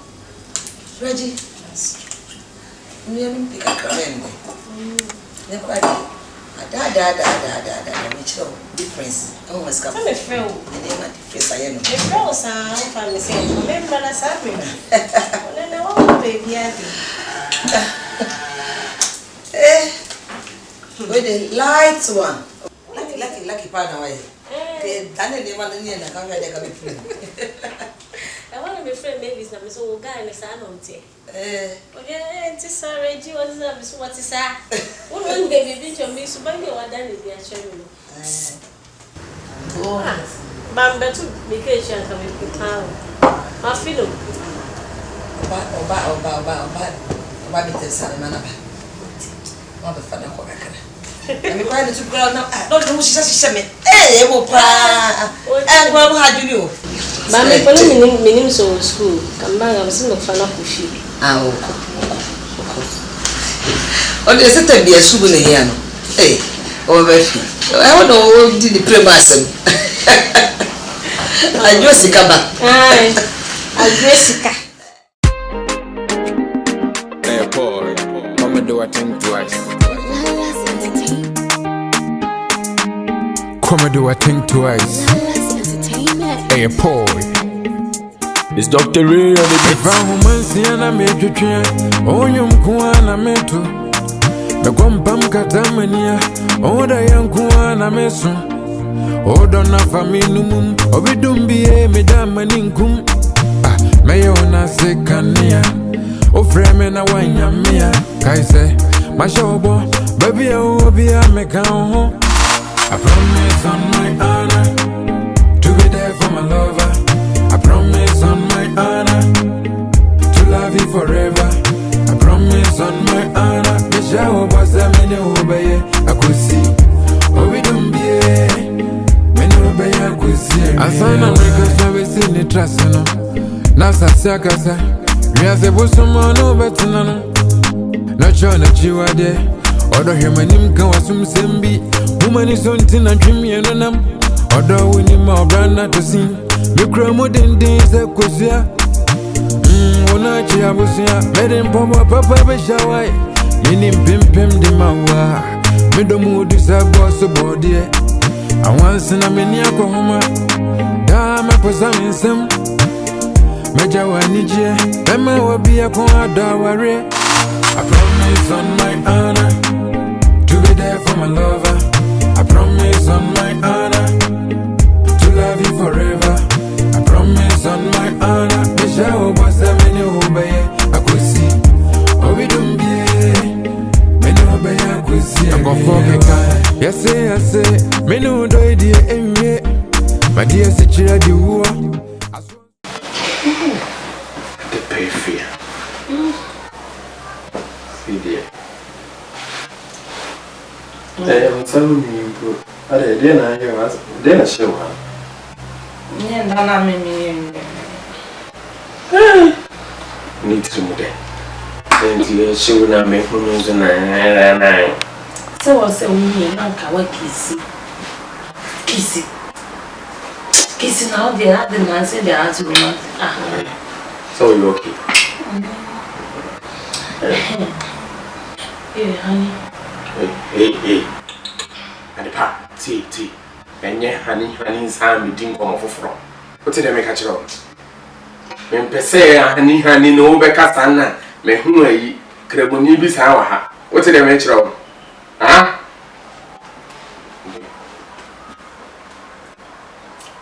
Reggy. We are pick up crane. Never da difference. Oh, must come. I'm feel. Difference I am. The girls are family say, remember na sabi. Wala na wa baby ati. With the light one. Lucky partner why. Daniel dey man ni na kan dey ka be free. I want to be friend babies na so guy na sa no ntie. Okay, it's sorry, Reggy, what is that? What is that? What one baby bitch on me, so by the one done it, actually. Bamba to vacation coming to town. My fellow. Oba bitte sana mana ba. Oba fana ko ka kana. Ami kwa ntu kwa na don't know shisha me. Ebo pa. Kwa mu hajuri o. Bamba polo minim so school. Kamba ngam singo fana kufi. Ah o. On the set be a souvenir. Hey, over. I don't know who did the premasem. Jessica. Jessica. Hey, boy, Mama do I think twice. Come do I think twice. Hey, boy. It's Dr. Ray on the beat. If I'm a made you try, oh, you kuana meto. The compam katamania, oh, the young kuana meso. Oh, don't have a minimum, or we don't be a madam and income. Ah, may you not say cania. Oh, frame and a wine, Yamia. Kaise, my showbo, baby, I will be a mecano. I promise on my honor to be there for my lover. I promise on my honor to love you forever. I promise on my honor. Michelle was a many obey. I could see. Oh, we don't be a many obey. I could see. I saw no records service in the trust. Nasa Sakasa. We are the Bosoman over to none. Not sure that you are there. Other human can assume Sembi. Woman is on tin and dream and them. Other winning more brand to sing. Me cry more than days of Kosia. Ona Chiabusia, made him papa Beshawai. Yenim Pim de Mawa. Me do mood is a boss of body. I once in a miniaco homa. Dama Posam some. Majawa Nije. Emma will be a Conadaware. I promise on my honor to be there for my lover. I promise on my honor to love you forever. I promise on my honor. Michelle was a many obey. I could see. Oh, we don't be many obey. I could see. I go for the yes, I say. Many do idea anyway. My dear, sit here, you the pay fear. Dear. I'm telling you, I didn't hear us. Then show her. Need to move there. Then you show now make who's a 9. So I say, we not can kissy. Kissing now, they had the man say they are to romance. So you okay? Hey, honey. Hey. And the pa, tea. And yeah, honey's hand we didn't come off from. What did I make a child? When per se, honey, no better sana, me who I craboni bis hour. What did I make child? Ah?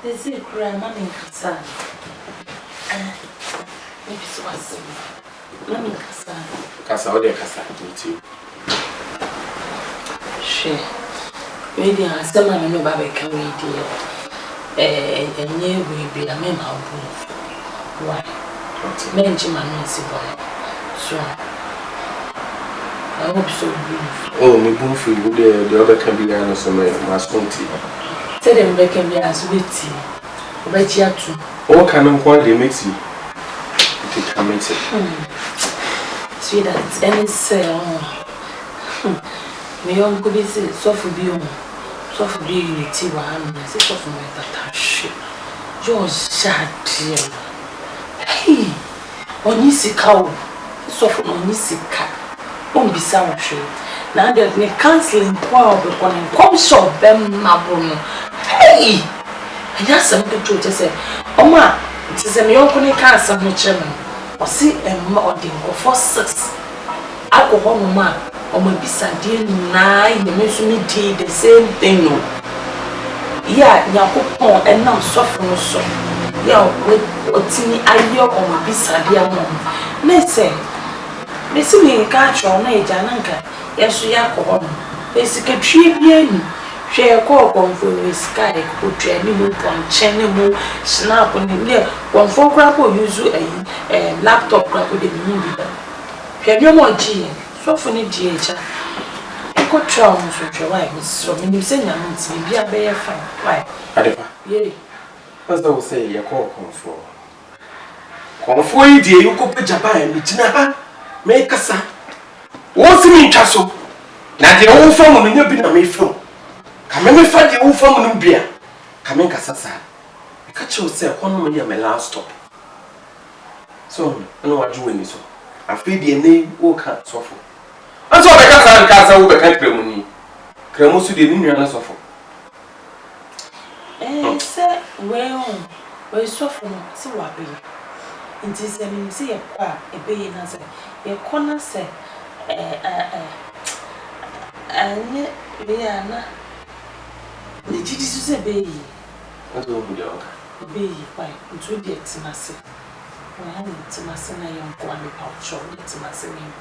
They say, Grandma in Casa. Maybe so was. Let me Casa, or the Casa, meet you. She, maybe I said, I know Baby can we dear. And near we be a man how good. Why? Mention my messy boy. So, I hope so. Oh, me boom for you, the other can be an some masconti. Tell them they can be as witty. But you too. All can of quality makes you. It can make it. Sweetheart, any say, me uncle be say, soft be unity, one, I say, soft my that shit. George shad, hey, on you cow, soft on you cat, won't be some show. Now that me cancelling power, but when come shop, them mabono. Hey, I just something to say, oh, ma, it is a me uncle cancel no chairman. Or see a modding or for 6 alcohol, man, or maybe Sunday 9, the me did the same thing. No, yeah, Yapo and now suffering so. Yeah, with Otini, I yoke or maybe Sunday mom. Listen, listen, me catch on age and uncle. Yes, we are called basically tribune. Share call on for the sky, put any move on channel, snap on the near 1 4 crap or use a laptop crap with the movie. Have you more G? So for the GH. I got troubles with your wife, so when you send your months, maybe a bear fine. Why? Adepa. Yea. As I will say, your call comfort. Comfort, dear, you could put Japan, which now make us. What's me castle? Now the old family in your bin a me from. Come and find the old family in beer. Come in Cassasa. I catch yourself 1 million my last stop. So, I know what doing so. I feel the name or can't suffer. And so I can't over Cremoni. Cremosu didn't run us off. Sir, well, suffer, so what be. It is a museum, a bay in us, a corner say, and yet, Rihanna. The Jesus is a baby. What will be dog? A baby, why, it would be a massive. When I need to my son, I am going to pouch or to my singing.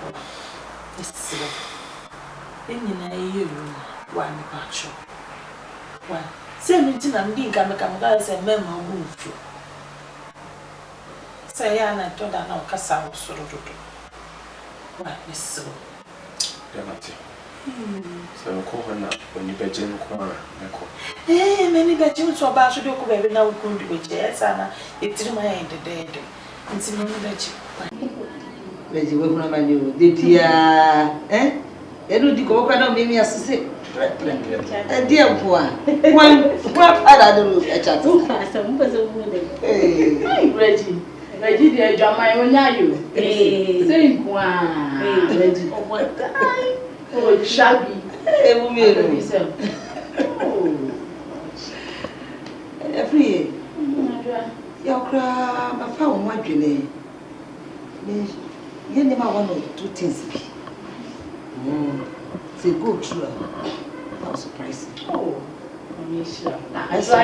It's in a year, one pouch. Why, same thing I'm being come guys and men will move you. Say, and I told her now, Cassa was so good. Why, Miss So. So, call her now when you bet Jim Corner. Eh, many bet you so about to do baby now, couldn't be yes, Anna. It didn't mind the day. And see, many bet you. Reggy, we're going to do the dear, eh? Edu di ko kwa me mi asese dia boa one ada do e chat Asa mo pese mo de Reggy de Adjoa onya yo say nko Reggy oh shabby mo mi ru free ya kra ba fa wo adwene ni ye ne ma one or two things be say go through how surprising. Oh, Misha. I so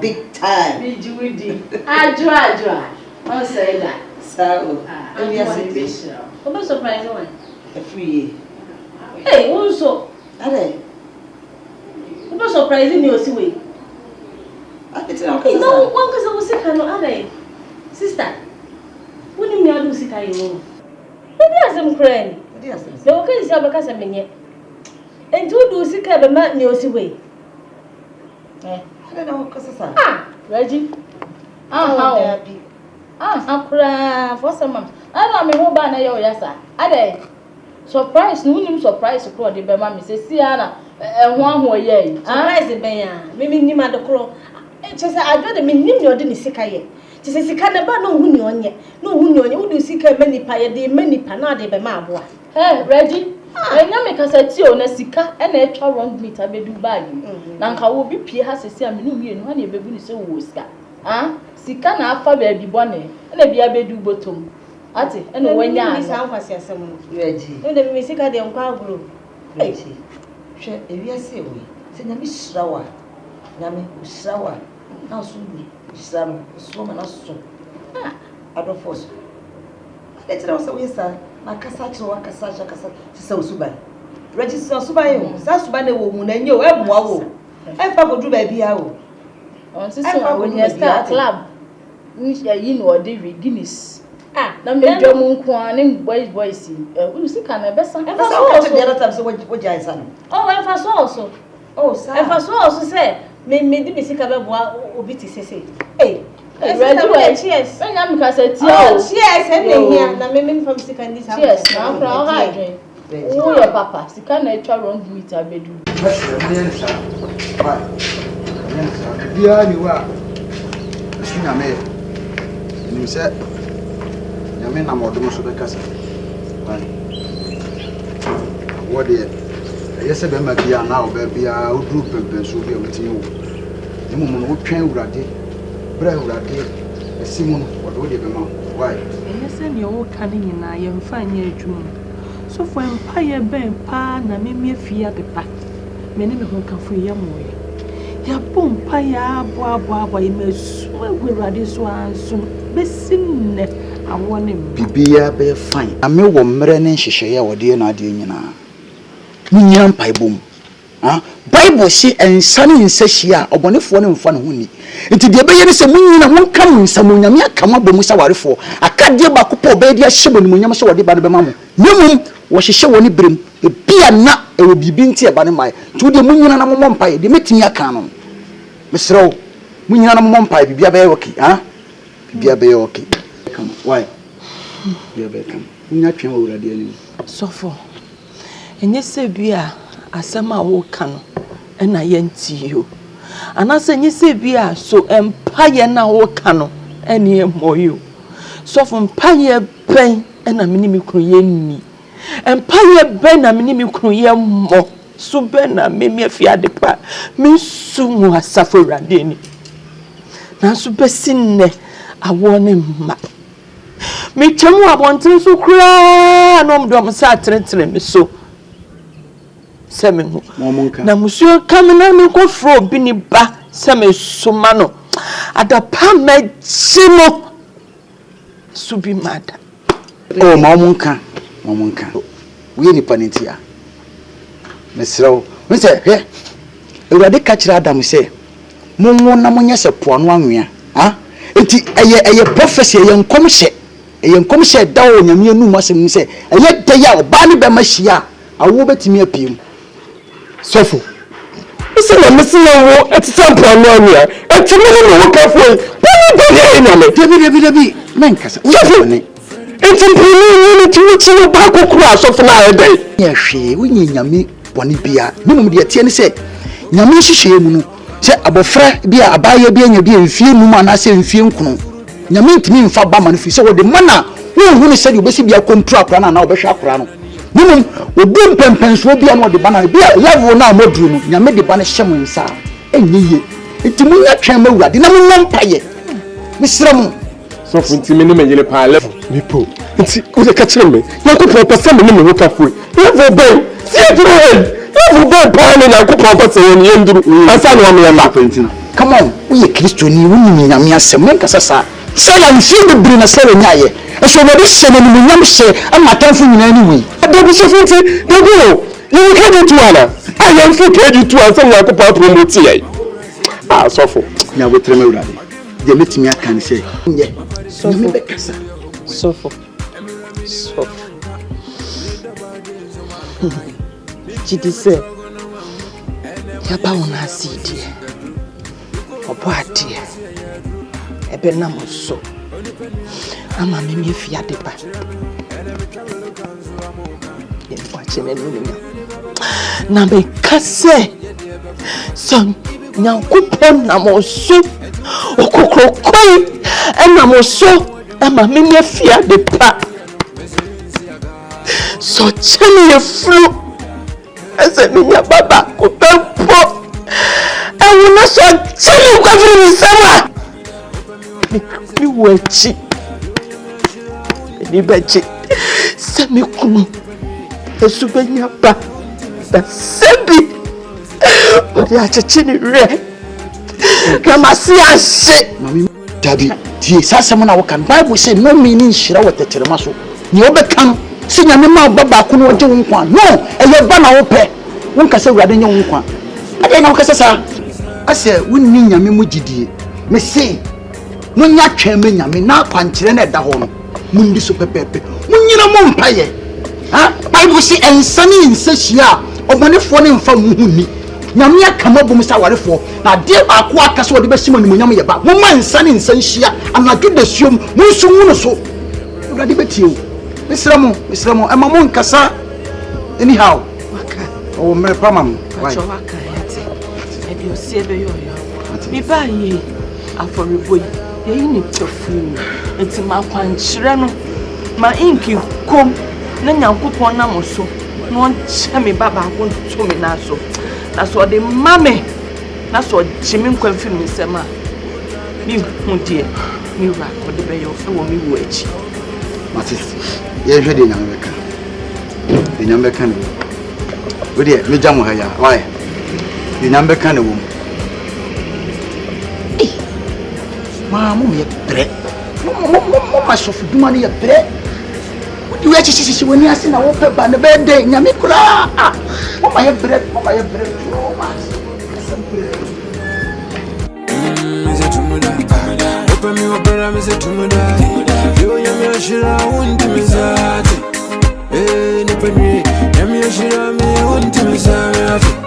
big time. Adjoa. What say that? So, Misha. What surprise one? A free. Hey, also. Are what surprising you see way? I bet no, one cause I was sick no are. Sister. When you me do sick you. Maybe as I'm crying. The okay is abaka se menye. Enti wo do sika be ma ne osiwe. I don't know cause sa. Reggy. How? Akura for some months. I know me ho ba na ye oyasa. Ade. Surprise, no nim surprise ko de be ma me se si ana ho aho ye. Surprise be ya. Me nim ade kro. Chese adwo de me nim ne ode ne sika ye. Chese sika na ba no hu ne onye. No hu ne onye wo do sika me nipa ye de me nipa na de be ma aboa. Hey, Reggy. Enya me kasa ti o na sika e na etwa wrong meter bedu bag. Na nka wo bi pie ha sesi amenu mienu ha na ebebu ni se wo sika. Sika na afa ba bi bone. E na bia bedu botom. Ate, e na wanya ni sa nkwasi asem no. Reggy. E de me sika de nkwa agro. Reggy. Hwe ewiase we. Se nyame hirawa. Nyame hirawa. Na so bi. Hira no. So ma na so. Adofos. Let's say we say na kasa se usuban register usuban yo sa usuban e wo mu na nye o e boa wo e fa ko du ba bia wo on sister when you start club ni yi no de Guinness na me dwa mu nko an boys we see can be san e fa so the other time so wo jai san e fa so also e fa so also say me di be sika be boa obi ti sese Reggy, cheers. When I'm cheers, and here, na me from second this. Cheers, now for our hydrate. Oh, your papa, she can't enter wrong meet a bedroom. Dear, you are. Sing a maid. And you said, Yamina Modumus of the castle. What dear? Yes, I remember now, baby, I'll do purpose will be with you. The woman who trained Raddy. Simon, what would you be? Why? Yes, and your cunning and I am fine your dream. So for empire ben pa na me fear the pack. Many who can free your moy. Ya boom paya boa imes we ready so soon. Bessin net I want him. Bibia be fine. I may wo mre ne hyehyeye a wode na ade nyina. Munyam pai bom. Bible say ensane nsehia obonefo ne mfa ne ho ni. Nti de be ye ne se munyina won kam nsamunyame akama bomu sawarefo. Akade ba kopo be de ahye bonu munyam so wode ba ne be ma mo. Nemum wo hyehye woni brem. E bia na e wo bibi nti e ba ne mai. Nti de munyina na momom pai de metimi aka no. Mesrew munyina na momom pai bibia be okay, bibia be okay. Come why? Bibia be come. Munya twen wo urade ani. Sofo. Enye se bia asema wo ka no na yenti yo. Anase enye se bia so empaye na wo ka no ene moyo. Sofo mpaye ben na mini mi kunu ye ni. Empaye ben na mini mi kunu ye mo. So ben na me fiade pa. Me su mu asafo rade ni. Na so besinne awo ne ma. Me chemu abonten so kura no mdo am sa tretre me so. Semen na musuo kamena me ko fro bi ni ba se me soma no adapa magimo subi mada oh mamunka we ni panitia mesrawo we say he ewrade ka kira adam say monwo na monye se poano anwea ha enti eye prophecy eye nkom hye dawo nyame anu asem say eye de ya oba ne be mahia awo betimi apiem Sofo. Ise na mesina wo etisampo anwea. Etimi no wo kafo. Bani nyame. Debi menkasa. Sofo ni. Etimpini ni tiwuchi ba kokura sofo na ede. Ya hwe wonye nyame boni bia. Minum de tie ne se nyame hihye mu no. Se abofra bia abaye bia nya bia mfie mu ma na se mfie nkunu. Nyame ntimi mfa ba ma no fi se wo de mana wo hu ne se de obesi bia kontra akra na obehwe akra no. Minum obi mpempenso bia no de bana bia level na moduru no nyame de bana hye mu nsa enyiye etimu nya twen mawurade na munnom paye misram so funtimi ne menyele pa level mipo nti o de ka kire me yakopɔ pese me ne me hokafo level ben see duru level ben pa ne yakopɔ pese ne yenduru asa no me yamba fantina come on we kristoni wonni nyame asem menkasa sa say am feel the brain say we nyaye so no be hye ne mu nyam hye amatanfo nyina ni wi Debu sofinti, debu, you can't do tuana. I am for keji tu and some yakopɔ promote ye. Ah, sofo. Nya we treme urade. De metimi aka ne say. Nye. Sofo. Sofo. Chidi se. Ya ba wona asidi. Obo ade. Ebe na mo so. Ama me fiade ba. Na be kase son nyankopon na mo so okokrokoi na mo so ama me fia de pa so chemi flu ese mi nya baba ko tempo wona so chemi ko firi sama mi wechi ni bechi se mi kunu Esubenya ba sebi odi achechini re kama si ashe mami dabi tie sasem na wo kan bible say no meaning shira watecherema so ni obekan si nyame ma baba ko no oje wo nkwa no eye ba na wo pe won kase urade nye wo nkwa ade na wo kase sa ase wonni nyame mu gidie me say munya tweme nyame na kwankire na da ho no mundi so pepepe munyina mo mpaye Bible say ensani insehia obonefo ne mfa muhuni nyame akamabom sa warefo na de baako akase ode besima ni nyame ye ba mo ma ensani insehia anadwo da suom munsu hunu so urade betie o misramo ema mo nkasa anyhow waka o mere pamam why waka yete e bi osi ebe yo mi ba yi aforebo yi ni tofu enti ma kwankire no ma inki kom na nyankopon na mo so no nche baba ko to me na so de mame na so jimi nkwanfiri mi sema mi hu die mi ra ko de be yo wo mi wo echi matis ye hwe de nyame beka ne wo de me jamo ha ya why de nyame beka ne wo ma mo me pre mo ma so fuduma ne ye pre you actually when you see na wo pe ba ne be de nyame kura mama ye bread no man Mize tumuda open me opera mize tumuda yo yami ashira unti mizati ne penye yami ashira me unti mizati